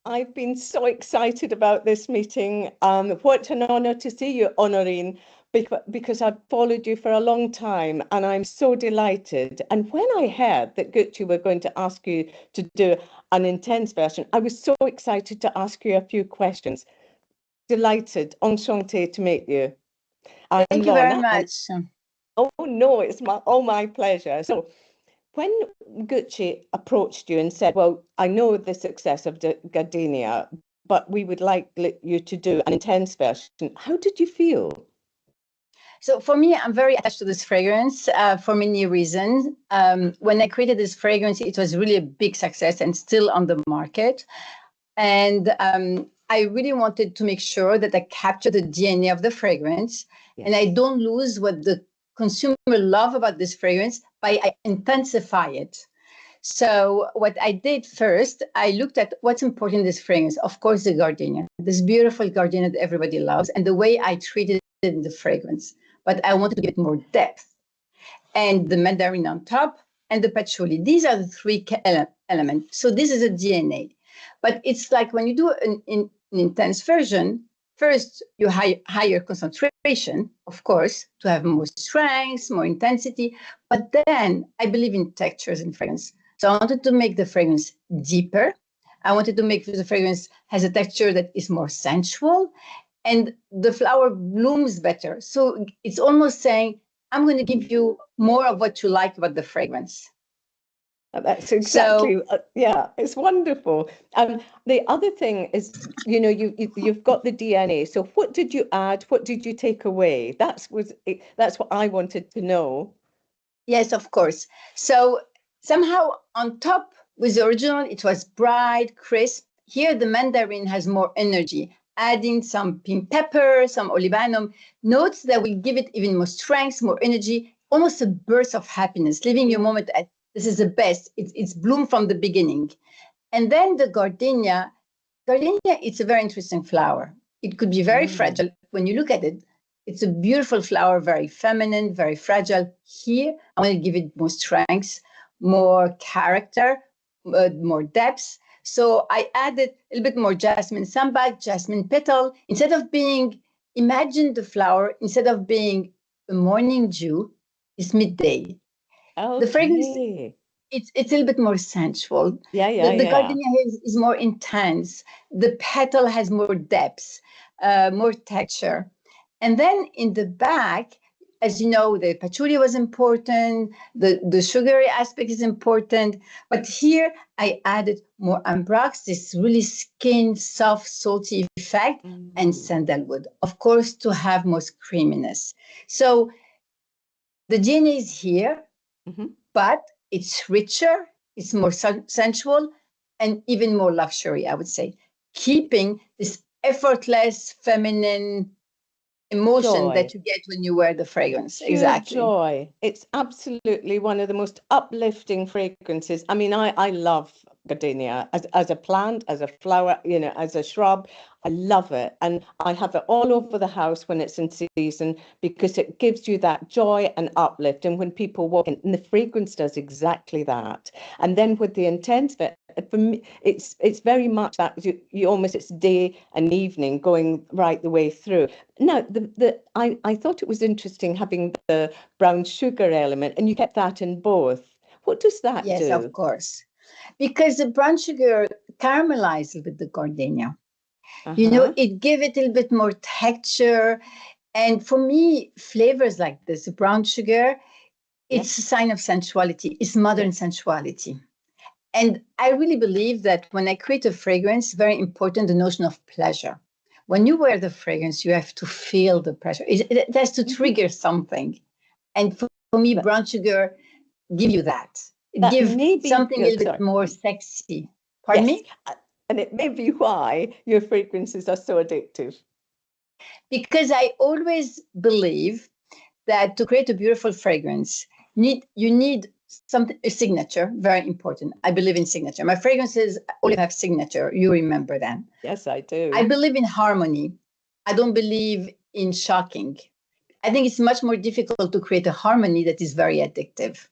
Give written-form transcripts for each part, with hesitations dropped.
I've been so excited about this meeting. What an honor to see you, Honorine, because I've followed you for a long time and I'm so delighted. And when I heard that Gucci were going to ask you to do an intense version, I was so excited to ask you a few questions. Delighted, enchanté to meet you. I'm Thank you very Lorna, and much. oh no, it's my pleasure. So when Gucci approached you and said, "Well, I know the success of Gardenia, but we would like you to do an intense version," how did you feel? So for me, I'm very attached to this fragrance for many reasons. When I created this fragrance, it was really a big success and still on the market. And I really wanted to make sure that I capture the DNA of the fragrance and I Yes. don't lose what the consumer love about this fragrance by I intensify it. So what I did first, I looked at what's important in this fragrance. Of course, the gardenia, this beautiful gardenia that everybody loves, and the way I treated it in the fragrance. But I wanted to give it more depth. And the mandarin on top and the patchouli. These are the three elements. So this is a DNA. But it's like when you do an intense version, first you higher concentration, of course, to have more strength, more intensity. But then I believe in textures in fragrance. So I wanted to make the fragrance deeper. I wanted to make the fragrance has a texture that is more sensual and the flower blooms better. So it's almost saying, I'm going to give you more of what you like about the fragrance. That's So exactly, yeah, it's wonderful. The other thing is, you've got the DNA. So what did you add? What did you take away? That's what I wanted to know. yes, of course. So somehow on top with the original, it was bright, crisp. Here, the mandarin has more energy, adding some pink pepper, some olibanum, notes that will give it even more strength, more energy, almost a burst of happiness, leaving you a moment at this is the best. It's bloom from the beginning. And then the gardenia, it's a very interesting flower. It could be very Mm. fragile. When you look at it, it's a beautiful flower, very feminine, very fragile. Here, I want to give it more strength, more character, more depth. So I added a little bit more jasmine sambac, jasmine petal. Imagine the flower, instead of being a morning dew, it's midday. The fragrance, Okay. it's a little bit more sensual. Yeah, yeah, The yeah. gardenia is more intense. The petal has more depth, more texture. And then in the back, as you know, the patchouli was important, the sugary aspect is important. But here I added more ambrax, this really skin, soft, salty effect, and Mm. sandalwood, of course, to have more creaminess. So the DNA is here, Hmm. but it's richer, it's more sensual, and even more luxury, I would say, keeping this effortless feminine emotion Joy. that you get when you wear the fragrance. Pure Exactly. joy. It's absolutely one of the most uplifting fragrances. I mean, I love gardenia as a plant, as a flower, as a shrub. I love it. And I have it all over the house when it's in season because it gives you that joy and uplift. And when people walk in, and the fragrance does exactly that. And then with the intense bit, for me, it's very much that you almost it's day and evening going right the way through. Now, I thought it was interesting having the brown sugar element, and you kept that in both. What does that Yes, of do? course. Because the brown sugar caramelizes with the gardenia. Uh-huh. It gives it a little bit more texture. And for me, flavors like this, brown sugar, it's a Yes. sign of sensuality. It's modern Yes. sensuality. And I really believe that when I create a fragrance, very important the notion of pleasure. When you wear the fragrance, you have to feel the pressure. It has to Hmm. trigger something. And for me, That brown sugar give you that. It that give may be something a little bit sorry. more sexy. Pardon Yes. me? And it may be why your fragrances are so addictive. Because I always believe that to create a beautiful fragrance, you need something a signature, very important. I believe in signature. My fragrances always have signature. You remember that. Yes, I I do. believe in harmony. I don't believe in shocking. I think it's much more difficult to create a harmony that is very addictive.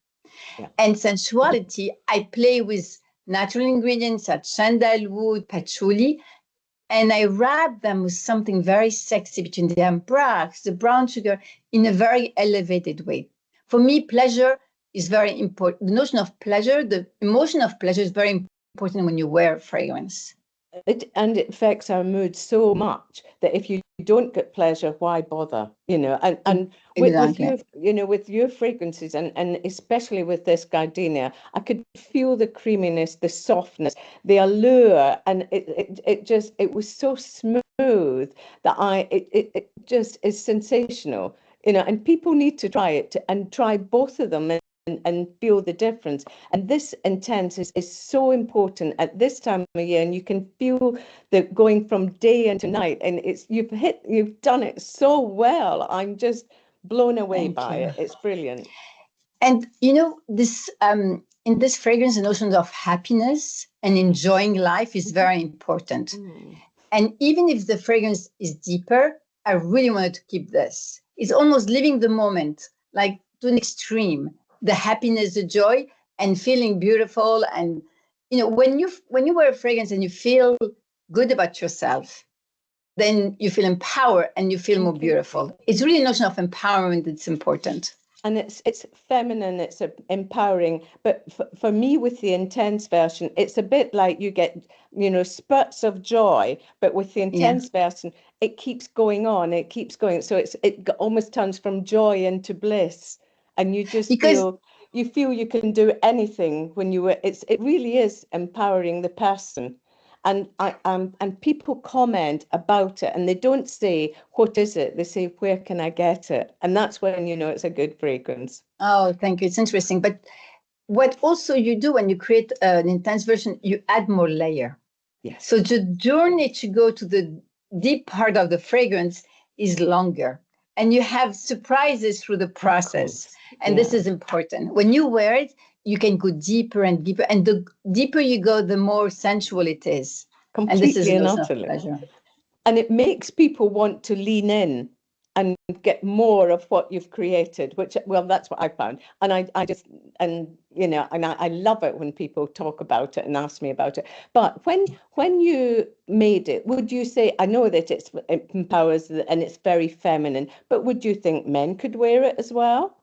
Yeah. And sensuality, I play with natural ingredients such sandalwood, patchouli, and I wrap them with something very sexy between the ambrax, the brown sugar, in a very elevated way. For me, pleasure is very important. The notion of pleasure, the emotion of pleasure is very important when you wear fragrance. And it affects our mood so much that if you don't get pleasure, why bother? And with Exactly. your with your fragrances, and especially with this gardenia, I could feel the creaminess, the softness, the allure, and it was so smooth that it just is sensational. And people need to try it and try both of them and feel the difference. And this intense is so important at this time of year, and you can feel the going from day into night. And you've done it so well. I'm just blown away Thank by you. it. It's brilliant. And this in this fragrance, the notion of happiness and enjoying life is very important. Mm. And even if the fragrance is deeper, I really wanted to keep this. It's almost living the moment, like to an extreme, the happiness, the joy, and feeling beautiful. And when you wear a fragrance and you feel good about yourself, then you feel empowered and you feel more Okay. beautiful. It's really a notion of empowerment that's important. And it's feminine, it's empowering. But for me, with the intense version, it's a bit like you get, spurts of joy. But with the Yeah. intense version, it keeps going on, it keeps going. So it almost turns from joy into bliss, and you just Because feel you can do anything when it really is empowering the person. And people comment about it, and they don't say, what is it? They say, where can I get it? And that's when you know it's a good fragrance. oh, thank you. It's interesting. But what also you do when you create an intense version, you add more layer. Yes. So the journey to go to the deep part of the fragrance is longer. And you have surprises through the process. And this is important. When you wear it, you can go deeper and deeper. And the deeper you go, the more sensual it is. And this is Completely a and notion of utterly. pleasure. And it makes people want to lean in and get more of what you've created, which, well, that's what I found. And I just, and I love it when people talk about it and ask me about it. But when you made it, would you say, I know that it empowers and it's very feminine, but would you think men could wear it as well?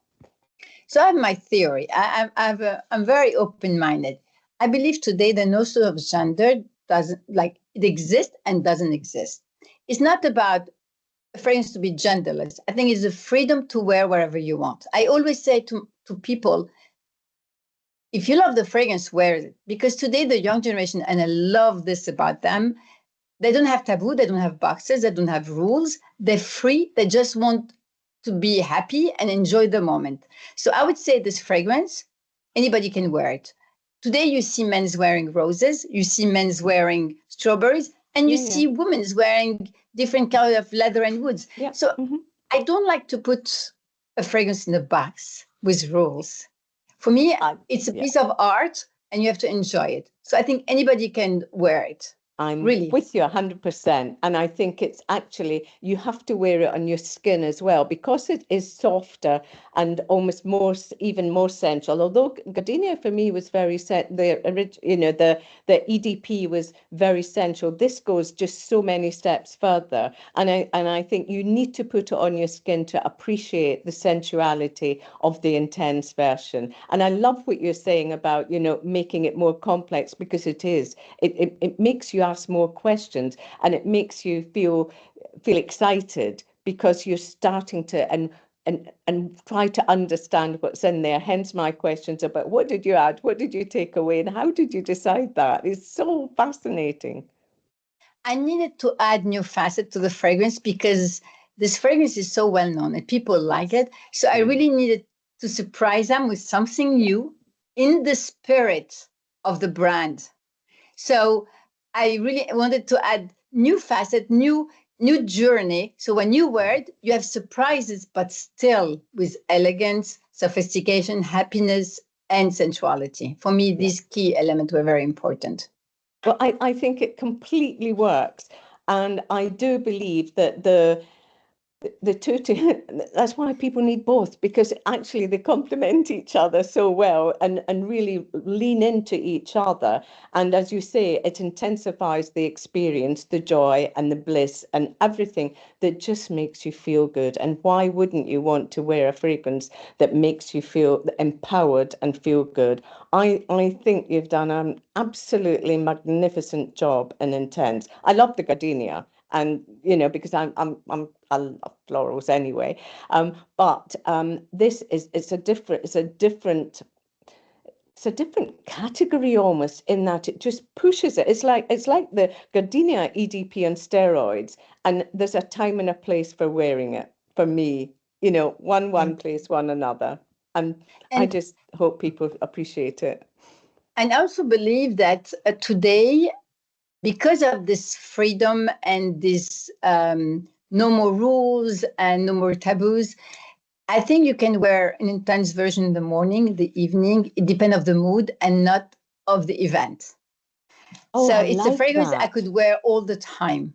So I have my theory. I'm very open-minded. I believe today the notion of gender doesn't, like, it exists and doesn't exist. It's not about a fragrance to be genderless. I think it's the freedom to wear wherever you want. I always say to people, if you love the fragrance, wear it. Because today the young generation, and I love this about them, they don't have taboo, they don't have boxes, they don't have rules. They're free. They just want to be happy and enjoy the moment. So I would say this fragrance, anybody can wear it. Today you see men's wearing roses, you see men's wearing strawberries, and you see women's wearing different colors of leather and woods. Yeah. So I don't like to put a fragrance in a box with rules. For me, it's a piece of art and you have to enjoy it. So I think anybody can wear it. I'm Really? with you 100%. And I think it's actually, you have to wear it on your skin as well, because it is softer and almost even more sensual. Although Gardenia for me was very the EDP was very sensual. This goes just so many steps further. And I think you need to put it on your skin to appreciate the sensuality of the intense version. And I love what you're saying about, making it more complex, because it is. It makes you ask more questions, and it makes you feel excited, because you're starting to and try to understand what's in there. Hence my questions about what did you add, what did you take away, and how did you decide that? It's so fascinating. I needed to add new facet to the fragrance because this fragrance is so well known and people like it. So I really needed to surprise them with something new in the spirit of the brand. So I really wanted to add new facet, new journey. So when you wear it, you have surprises, but still with elegance, sophistication, happiness, and sensuality. For me, these key elements were very important. Well, I think it completely works. And I do believe that the two that's why people need both, because actually they complement each other so well, and really lean into each other. And as you say, it intensifies the experience, the joy and the bliss and everything that just makes you feel good. And why wouldn't you want to wear a fragrance that makes you feel empowered and feel good? I think you've done an absolutely magnificent job in Intense. I love the gardenia, and because I love florals anyway. But this is it's a different category almost, in that it just pushes it. It's like the gardenia EDP on steroids, and there's a time and a place for wearing it for me. One place, one another, and I just hope people appreciate it. And I also believe that today, because of this freedom and this no more rules and no more taboos, I think you can wear an Intense version in the morning, the evening. It depends on the mood and not of the event. Oh, so I it's like a fragrance that. I could wear all the time.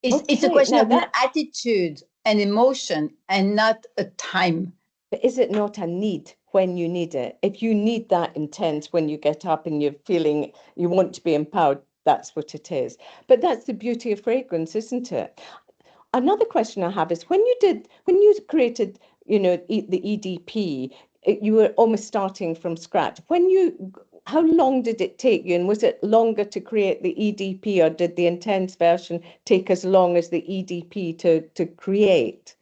It's a Okay, question now of an attitude and emotion and not a time. But is it not a need when you need it? If you need that Intense when you get up and you're feeling you want to be empowered, that's what it is. But that's the beauty of fragrance, isn't it? Another question I have is, when you created, the EDP, you were almost starting from scratch. How long did it take you? And was it longer to create the EDP, or did the Intense version take as long as the EDP to create?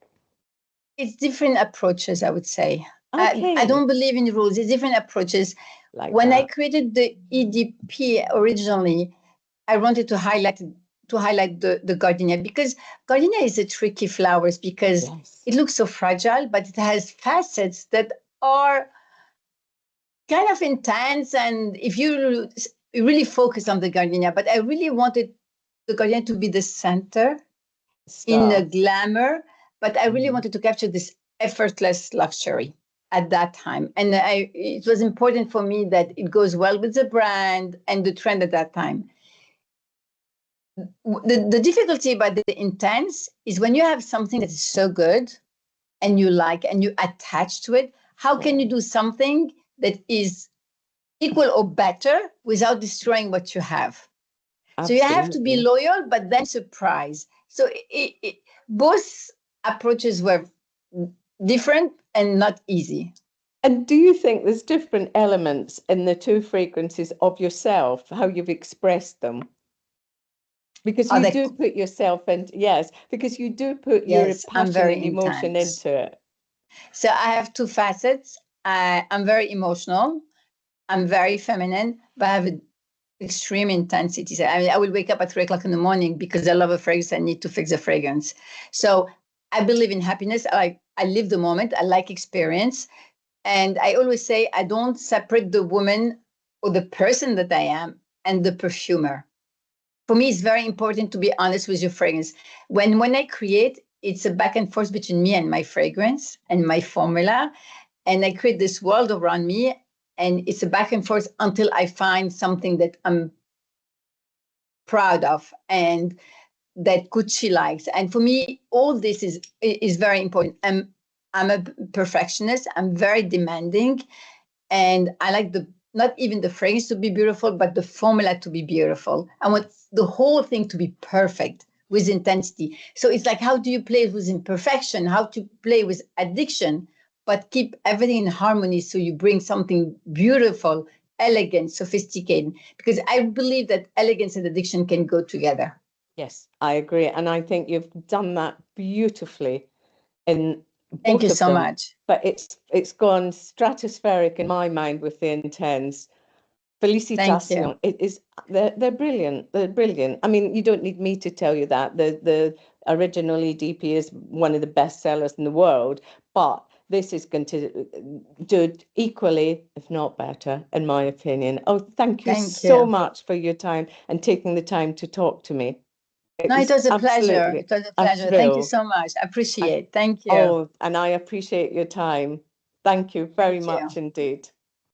It's different approaches, I would say. Okay. I don't believe in rules. It's different approaches. Like when that. I created the EDP originally, I wanted to highlight the gardenia, because gardenia is a tricky flowers, because Yes. it looks so fragile, but it has facets that are kind of intense. And if you really focus on the gardenia, but I really wanted the gardenia to be the center in the glamour, but I really wanted to capture this effortless luxury at that time. And it was important for me that it goes well with the brand and the trend at that time. The difficulty about the Intense is when you have something that is so good and you like and you attach to it, how can you do something that is equal or better without destroying what you have? Absolutely. So you have to be loyal, but then surprise. So both approaches were different and not easy. And do you think there's different elements in the two fragrances of yourself, how you've expressed them? Because you do put yourself in, yes, because you do put your passion and emotion into it. So I have two facets. I'm very emotional. I'm very feminine, but I have an extreme intensity. I mean, I will wake up at 3 o'clock in the morning because I love a fragrance. I need to fix the fragrance. So I believe in happiness. I live the moment. I like experience. And I always say I don't separate the woman or the person that I am and the perfumer. For me, it's very important to be honest with your fragrance. When I create, it's a back and forth between me and my fragrance and my formula. And I create this world around me. And it's a back and forth until I find something that I'm proud of and that Gucci likes. And for me, all this is very important. I'm a perfectionist. I'm very demanding. And I like not even the fragrance to be beautiful, but the formula to be beautiful. I want the whole thing to be perfect with intensity. So it's like, how do you play with imperfection? How to play with addiction, but keep everything in harmony so you bring something beautiful, elegant, sophisticated. Because I believe that elegance and addiction can go together. Yes, I agree. And I think you've done that beautifully in Thank you both of so them. much. But it's gone stratospheric in my mind with the Intense. Felicitations. They're brilliant. They're brilliant. I mean, you don't need me to tell you that. The original EDP is one of the best sellers in the world, but this is going to do it equally, if not better, in my opinion. Oh, thank you so much for your time and taking the time to talk to me. It was a pleasure. It was a pleasure. Thank you so much. I appreciate it. Thank you. Oh, and I appreciate your time. Thank you very much indeed.